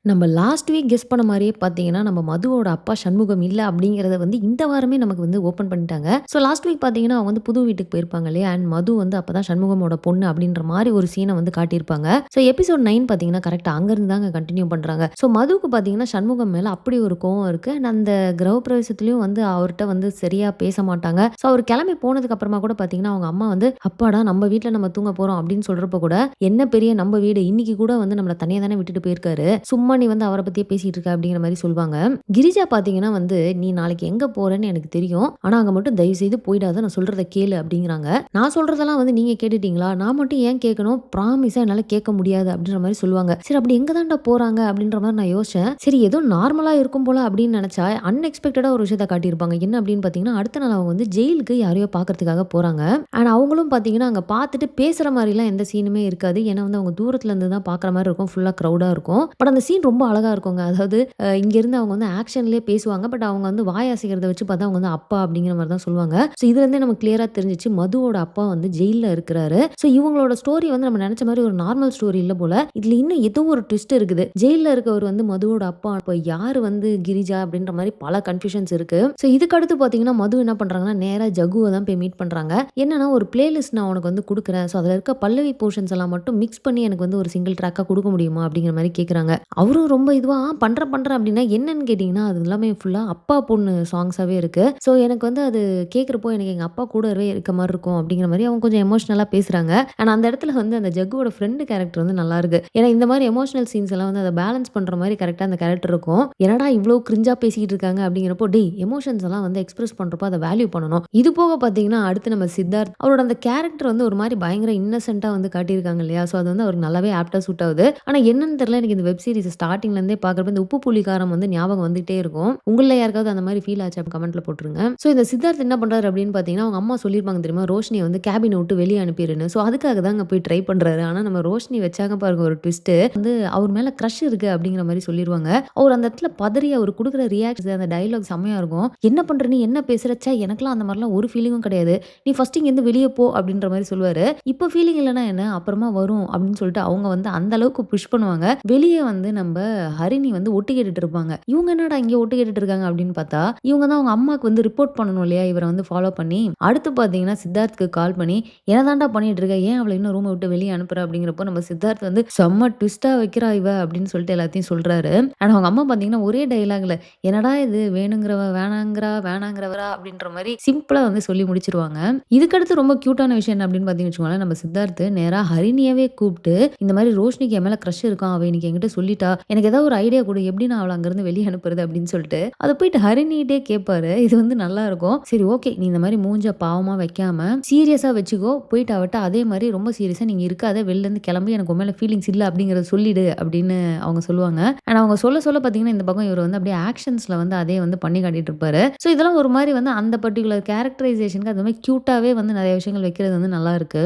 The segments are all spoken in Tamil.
நம்ம லாஸ்ட் வீக் கெஸ் பண்ண மாரியே பார்த்தீங்கன்னா, நம்ம மதுவோட அப்பா சண்முகம் இல்ல அப்படிங்கிறத வந்து இந்த வாரமே நமக்கு வந்து ஓப்பன் பண்ணிட்டாங்க. ஸோ லாஸ்ட் வீக் பார்த்தீங்கன்னா, அவங்க வந்து புது வீட்டுக்கு போயிருப்பாங்க இல்லையா? அண்ட் மது வந்து அப்பதான் சண்முகமோட பொண்ணு அப்படின்ற மாரி ஒரு சீன வந்து காட்டியிருப்பாங்க. ஸோ எபிசோட் 9 பார்த்தீங்கன்னா, கரெக்ட்டா அங்கருந்து தாங்க கன்டின்யூ பண்றாங்க. ஸோ மதுவுக்கு பார்த்தீங்கன்னா, சண்முகம் மேல அப்படி ஒரு கோவம் இருக்கு. அண்ட் அந்த கிரகப்பிரவேசத்திலயும் வந்து அவர்ட்ட வந்து சரியா பேச மாட்டாங்க. ஸோ அவர் கிளம்பி போனதுக்கு அப்புறமா கூட பார்த்தீங்கன்னா, அவங்க அம்மா வந்து, "அப்பாடா நம்ம வீட்ல நம்ம தூங்க போறோம்" அப்படின்னு சொல்றப்ப கூட, "என்ன பெரிய நம்ம வீடு, இன்னைக்கு கூட வந்து நம்மள தனியா தானே விட்டுட்டு போயிருக்காரு. சும்மா நீ வந்து அவர பத்தியே பேசிட்டு இருக்க" அப்படிங்கிற மாரி சொல்வாங்க. கிரிஜா பார்த்தீங்கன்னா வந்து, "நீ நாளைக்கு எங்க போறன்னு எனக்கு தெரியும். ஆனா அங்க மட்டும் தயவு செய்து போயிடாத. நான் சொல்றத கேளு" அப்படிங்கிறாங்க. "நான் சொல்றதெல்லாம் வந்து நீங்க கேட்டுட்டீங்களா? நான் மட்டும் ஏன் கேட்கணும்? ப்ராமிஸா என்னால கேட்க முடியாது" அப்படின்ற மாரி சொல்லுவாங்க. சரி அப்படி எங்க தான்டா போறாங்க அப்படின்ற மாரி நான் யோசிச்சேன். சரி ஏதோ நார்மலா இருக்கும் போல அப்படின்னு நெனச்சா, அன்எக்ஸ்பெக்டடா ஒரு விஷயத்த காட்டியிருப்பாங்க. என்ன அப்படின்னு பார்த்தீங்கன்னா, அடுத்த நாள் அவங்க வந்து ஜெயிலுக்கு யாரையோ பார்க்கறதுக்காக போறாங்க. அண்ட் அவங்களும் பார்த்தீங்கன்னா, அங்க பார்த்துட்டு பேசுற மாரிலாம் எந்த சீனுமே இருக்காது. ஏன்னா வந்து அவங்க தூரத்துல இருந்து தான் பார்க்குற மாரி இருக்கும். ஃபுல்லா கிரவுடா இருக்கும். பட் அந்த சீன் ரொம்ப அழகா இருக்குங்க. அதாவது இங்கேருந்து அவங்க வந்து ஆக்ஷன்லேயே பேசுவாங்க. பட் அவங்க வந்து வாய் அசைக்கிறத வச்சு பார்த்தா அவங்க வந்து அப்பா அப்படிங்கிற மாரி தான் சொல்லுவாங்க. ஸோ இதுலேருந்தே நமக்கு கிளியரா தெரிஞ்சுச்சு மதுவோட அப்பா வந்து ஜெயில்ல இருக்கிறாரு. ஸோ இவங்களோட ஸ்டோரி வந்து நம்ம நெனச்ச மாரி ஒரு நார்மல் ஸ்டோரி இல்ல போல. இதுல இன்னும் ஏதோ ஒரு ட்விஸ்ட் இருக்குது. ஜெயில்ல இருக்கவர் வந்து மதுவோட அப்பா. இப்ப யாரு வந்து கிரிஜா அப்படின்ற மாரி பல கன்ஃப்யூஷன்ஸ் இருக்கு. ஸோ இதுக்கு அடுத்து பார்த்தீங்கன்னா, மது என்ன பண்றாங்கன்னா, நேரா ஜக்குவ தான் போய் மீட் பண்றாங்க. என்னன்னா ஒரு பிளேலிஸ்ட் நான் உனக்கு வந்து குடுக்குறேன். ஸோ அதுல இருக்க பல்லவி போர்ஷன்ஸ் எல்லாம் மட்டும் மிக்ஸ் பண்ணி எனக்கு வந்து ஒரு சிங்கிள் ட்ராக்கா குடுக்க முடியுமா? அப்படிங்கிற மாரி கேட்குறாங்க. அவரும் ரொம்ப இதுவா பண்றேன் அப்படின்னா என்னன்னு கேட்டீங்கன்னா, அது எல்லாமே ஃபுல்லா அப்பா, பொண்ணு சாங்ஸாவே இருக்கு. ஸோ எனக்கு வந்து அது கேட்குறப்போ எனக்கு எங்க அப்பா கூடவே இருக்க மாரி இருக்கும் அப்படிங்கிற மாரி அவங்க கொஞ்சம் எமோஷனலா பேசுறாங்க. ஆனா அந்த இடத்துல வந்து அந்த ஜக்குவோட ஃப்ரெண்ட் கேரக்டர் வந்து நல்லா இருக்கு. ஏன்னா இந்த மாரி எமோஷனல் சீன்ஸ் எல்லாம் வந்து அத பேலன்ஸ் பண்ற மாரி கரெக்ட்டா அந்த கேரக்டர் இருக்கும். என்னடா இவ்ளோ கிரிஞ்சா பேசிக்கிட்டு இருக்காங்க அப்படிங்கிறப்போ, டேய் எமோஷன்ஸ் எல்லாம் வந்து எக்ஸ்பிரஸ் பண்றப்போ அத வேல்யூ பண்ணணும். இது போக பார்த்தீங்கன்னா, அடுத்து நம்ம சித்தார்த் அவரோட அந்த கேரக்டர் வந்து ஒரு மாரி பயங்கர இன்னசென்ட்டா வந்து காட்டியிருக்காங்க இல்லையா? ஸோ அது வந்து அவருக்கு நல்லாவே ஆப்ட்டா சூட் ஆகுது. ஆனா என்னன்னு தெரியல எனக்கு இந்த வெப் சீரிஸ் ஸ்டார்ட்டிங்ல இருந்தே பார்க்குறப்ப இந்த உப்பு புளி காரம் வந்து ஞாபகம் வந்துட்டே இருக்கும். உங்கள்ல யாருக்காவது அந்த மாரி ஃபீல் ஆச்சா? கமெண்ட்ல போட்டுருங்க. ஸோ இந்த சித்தார்த் என்ன பண்றாரு அப்படின்னு பார்த்தீங்கன்னா, அவங்க அம்மா சொல்லியிருப்பாங்க தெரியுமா? ரோஷினிய வந்து கேபின விட்டு வெளிய அனுப்பிருன்னு. ஸோ அதுக்காக தாங்க போய் ட்ரை பண்றாரு. ஆனா நம்ம ரோஷினி வச்சாங்க பாருங்க ஒரு ட்விஸ்ட்டு. வந்து அவர் மேல கிரஷ் இருக்கு அப்படிங்கிற மாரி சொல்லிருவாங்க. அவர் அந்த இடத்துல பதறி அவர் குடுக்குற ரியாக்ஷன் அந்த டயலாக் செம்மையா இருக்கும். "என்ன பண்ற நீ? என்ன பேசுற? ச்சே எனக்கெல்லாம் அந்த மாரிலாம் ஒரு ஃபீலிங்கும் கிடையாது. நீ ஃபர்ஸ்ட் இங்கேருந்து வெளிய போ" அப்படின்ற மாரி சொல்லுவாரு. "இப்ப ஃபீலிங் இல்லன்னா என்ன? அப்புறமா வரும்" அப்படின்னு சொல்லிட்டு அவங்க வந்து அந்த அளவுக்கு புஷ் பண்ணுவாங்க. வெளிய வந்து நம்ப ஹரிணி வந்து ஒட்டு கேட்டுட்டு இருப்பாங்க. இவங்க என்னடா இங்க ஒட்டு கேட்டுட்டு இருக்காங்க அப்படின்னு பார்த்தா, இவங்க தான் அவங்க அம்மாக்கு வந்து ரிப்போர்ட் பண்ணணும் இல்லையா? இவர வந்து ஃபாலோ பண்ணி. அடுத்து பார்த்தீங்கன்னா, சித்தார்த்துக்கு கால் பண்ணி, "என்னதான்டா பண்ணிட்டு இருக்க? ஏன் அவள இன்னும் ரூம விட்டு வெளிய அனுப்புற?" அப்படிங்கிறப்போ நம்ம சித்தார்த் வந்து, "செம்ம ட்விஸ்ட்டா வைக்கிறா இவ" அப்படின்னு சொல்லிட்டு எல்லாத்தையும் சொல்றாரு. ஆனா அவங்க அம்மா பார்த்தீங்கன்னா, ஒரே டயலாக்ல, "என்னடா இது வேணுங்கிறவ வேணாங்கிறா, வேணாங்கிறவரா" அப்படின்ற மாரி சிம்பிளா வந்து சொல்லி முடிச்சுருவாங்க. இதுக்கடுத்து ரொம்ப கியூட்டான விஷயம் என்ன அப்படின்னு பார்த்தீங்கன்னு வச்சுக்கோங்களேன், நம்ம சித்தார்த் நேரா ஹரிணியவே கூப்ட்டு, இந்த மாரி ரோஷினிக்கு என் மேல கிரஷ் இருக்கான். அவ இன்னைக்கு என்கிட்ட சொல்லிட்டா. எனக்கு ஏதாவது ஒரு ஐடியா குடு. எப்படி நான் அவள அங்கருந்து வெளிய அனுப்புறது அப்படின்னு சொல்லிட்டு, அத போயிட்டு ஹரிணிட்டயே கேட்பாரு. இது வந்து நல்லாருக்கும். சரி ஓகே. நீ இந்த மாரி மூஞ்ச பாவமா வைக்காம, சீரியஸா வச்சுக்கோ. போயிட்டு அவட்ட அதே மாரி ரொம்ப சீரியஸா நீங்க இருக்காத. வெளிலருந்து கிளம்பி எனக்கு உன் மேல ஃபீலிங்ஸ் இல்ல அப்படிங்கிறத சொல்லிடு அப்படின்னு அவங்க சொல்லுவாங்க. ஆனா அவங்க சொல்ல சொல்ல பார்த்தீங்கன்னா, இந்த பக்கம் இவரு வந்து அப்படியே ஆக்ஷன்ஸ்ல வந்து அதே வந்து பண்ணி காட்டிட்டு இருப்பாரு. ஸோ இதெல்லாம் ஒரு மாரி வந்து அந்த பர்ட்டிகுலர் கேரக்டரைசேஷனுக்கு அந்த மாரி கியூட்டாவே வந்து நெறைய விஷயங்கள் வைக்கிறது வந்து நல்லாருக்கு.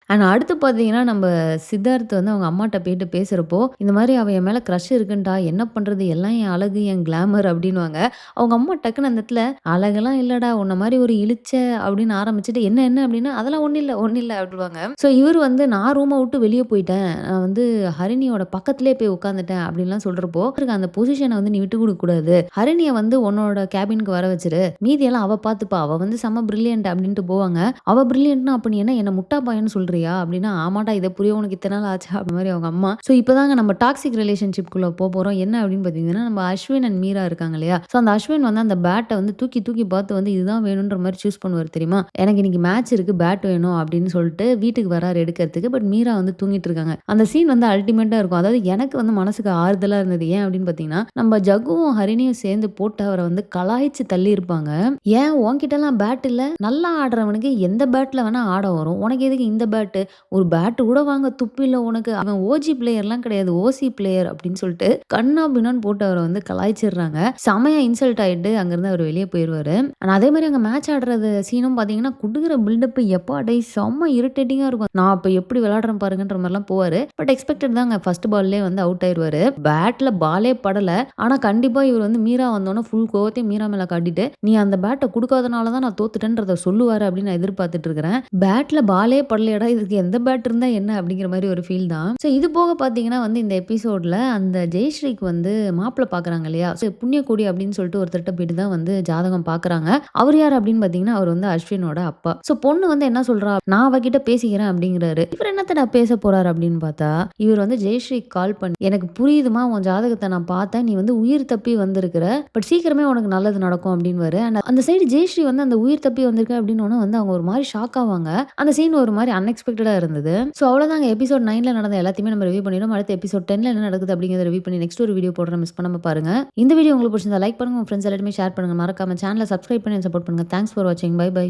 ஆனா அடுத்து பார்த்தீங்கன்னா, நம்ப சித்தார்த் வந்து அவங்க அம்மாட்ட போயிட்டு பேசுறப்போ, இந்த மாரி "அவ என் மேல கிரஷ் இருக்குன்டா. என்ன பண்றது? எல்லாம் என் அழகு, என் கிளாமர்" அப்படின்னுவாங்க. அவங்க அம்மா டக்குனு அந்த இடத்துல, "அழகெல்லாம் இல்லடா. உன்ன மாரி ஒரு இளிச்ச" அப்படின்னு ஆரம்பிச்சுட்டு, "என்ன என்ன?" அப்படின்னா, "அதெல்லாம் ஒண்ணும் இல்ல, ஒண்ணும் இல்ல" அப்படின்னுவாங்க. ஸோ இவரு வந்து, "நான் ரூம விட்டு வெளிய போயிட்டேன். நான் வந்து ஹரிணியோட பக்கத்திலேயே போய் உட்காந்துட்டேன்" அப்படின்லாம் சொல்றப்போ, "இருக்க அந்த பொசிஷன வந்து நீ விட்டு குடுக்க கூடாது. ஹரிணிய வந்து உன்னோட கேபினுக்கு வர வச்சுரு. மீதியெல்லாம் அவ பார்த்துப்பா. அவ வந்து செம்ம பிரில்லியன்ட்" அப்படின்ட்டு போவாங்க. "அவ பிரில்லியன்ட்னா அப்ப நீ என்ன முட்டா பையன்னு சொல்றியா?" அப்படின்னா, "ஆமாடா இத புரிய உனக்கு இத்தன நாள் ஆச்சா?" அப்படி மாரி அவங்க அம்மா. ஸோ இப்பதாங்க நம்ம டாக்ஸிக் ரிலேஷன்ஷிப்குள்ள போறோம். என்ன அப்படின்னு பார்த்தீங்கன்னா, நம்ம அஸ்வின் அண்ட் மீரா இருக்காங்க இல்லையா? ஸோ அந்த அஸ்வின் வந்து அந்த பேட்ட வந்து தூக்கி தூக்கி பார்த்து வந்து இதுதான் வேணுன்ற மாரி சூஸ் பண்ணுவாரு தெரியுமா? "எனக்கு இன்னைக்கு மேட்ச் இருக்கு. பேட் வேணும்" அப்படின்னு சொல்லிட்டு வீட்டுக்கு வராரு எடுக்கறதுக்கு. பட் மீரா வந்து தூங்கிட்டு இருக்காங்க. அந்த சீன் வந்து அல்டிமேட்டா இருக்கும். அதாவது எனக்கு வந்து மனசுக்கு ஆறுதலா இருந்தது. ஏன் அப்படின்னு பார்த்தீங்கன்னா, நம்ம ஜக்குவும் ஹரிணியும் சேர்ந்து போட்டு அவர வந்து கலாய்ச்சு தள்ளியிருப்பாங்க. "ஏன் உன்கிட்டலாம் பேட் இல்ல? நல்லா ஆடுறவனுக்கு எந்த பேட்ல வேணா ஆட வரும். உனக்கு எதுக்கு இந்த பேட்டு? ஒரு பேட் கூட வாங்க துப்பில்ல உனக்கு. அவன் ஓஜி பிளேயர்லாம் கிடையாது. ஓசி பிளேயர்" அப்படின்னு சொல்லிட்டு கன்னா பின்னான்னு போட்டு அவர வந்து கலாய்ச்சிடுறாங்க. செமையா இன்சல்ட் ஆயிட்டு அங்கிருந்து அவர் வெளிய போயிருவாரு. ஆனா அதே மாரி அங்க மேட்ச் ஆடுறது சீனும் பார்த்தீங்கன்னா, குடுக்குற பில்டப் எப்பா டேய் செம்ம இரிட்டேட்டிங்கா இருக்கும். நான் அப்ப எப்படி விளையாடுறேன் பாருங்கன்ற மாரிலாம் போவாரு. பட் எக்ஸ்பெக்டட் தாங்க. ஃபர்ஸ்ட் பால்லேயே வந்து அவுட் ஆயிருவாரு. பேட்ல பாலே படல. ஆனா கண்டிப்பா இவர் வந்து மீரா வந்தோனே ஃபுல் கோவத்தையும் மீரா மேல காட்டிட்டு, "நீ அந்த பேட்ட குடுக்காதனால தான் நான் தோத்துட்டேன்றத சொல்லுவாரு" அப்படின்னு நான் எதிர்பார்த்துட்டு இருக்கிறேன். பேட்ல பாலே படலையேடா இதுக்கு எந்த பேட் இருந்தா என்ன அப்படிங்கிற மாரி ஒரு ஃபீல் தான். ஸோ இது போக பார்த்தீங்கன்னா வந்து இந்த எபிசோட்ல அந்த ஜெயஸ்ரீக்கு வந்து மாப்பிள பார்க்குறாங்க இல்லையா? ஸோ புண்ணியகோடி அப்படின்னு சொல்லிட்டு ஒருத்தர்ட்ட போயிட்டு தான் வந்து ஜாதகம் பார்க்குறாங்க. அவர் யாரு அப்படின்னு பார்த்தீங்கன்னா, அவர் வந்து அஸ்வினோட அப்பா. ஸோ பொண்ணு வந்து என்ன சொல்றா, "நான் அவகிட்ட பேசிக்கிறேன்" அப்படிங்கிறாரு. இவர் என்னத்தடா பேச போறாரு அப்படின்னு பார்த்தா, இவர் வந்து ஜெயஸ்ரீக்கு கால் பண்ணி, "எனக்கு புரியுதுமா உன் ஜாதகத்த நான் பார்த்தேன். நீ வந்து உயிர் தப்பி வந்திருக்கிற. பட் சீக்கிரமே உனக்கு நல்லது நடக்கும்" அப்படின்னுவாரு. அண்ட் அந்த சைடு ஜெயஸ்ரீ வந்து அந்த உயிர் தப்பி வந்திருக்க அப்படின்னோன வந்து அவங்க ஒரு மாரி ஷாக் ஆவாங்க. அந்த சீன் ஒரு மாரி அன்எக்ஸ்பெக்டடா இருந்தது. ஸோ அவ்வளோதாங்க எபிசோட் 9ல நடந்த எல்லாத்தையுமே நம்ம ரிவ்யூ பண்ணிட்டோம். அடுத்த எபிசோட் 10ல என்ன நடக்குது அப்படிங்கிறத ரிவ்யூ பண்ணி நெக்ஸ்ட் ஒரு வீடியோ போடுறேன். மிஸ் பண்ணாம பாருங்க. இந்த வீடியோ உங்களுக்கு பிடிச்சிருந்தா லைக் பண்ணுங்க. உங்க ஃப்ரெண்ட்ஸ் எல்லாருமே ஷேர் பண்ணுங்க. மறக்காம சேனலை சப்ஸ்கிரைப் பண்ணி சப்போர்ட் பண்ணுங்க. தேங்க்ஸ் ஃபார் வாட்சிங். Bye by.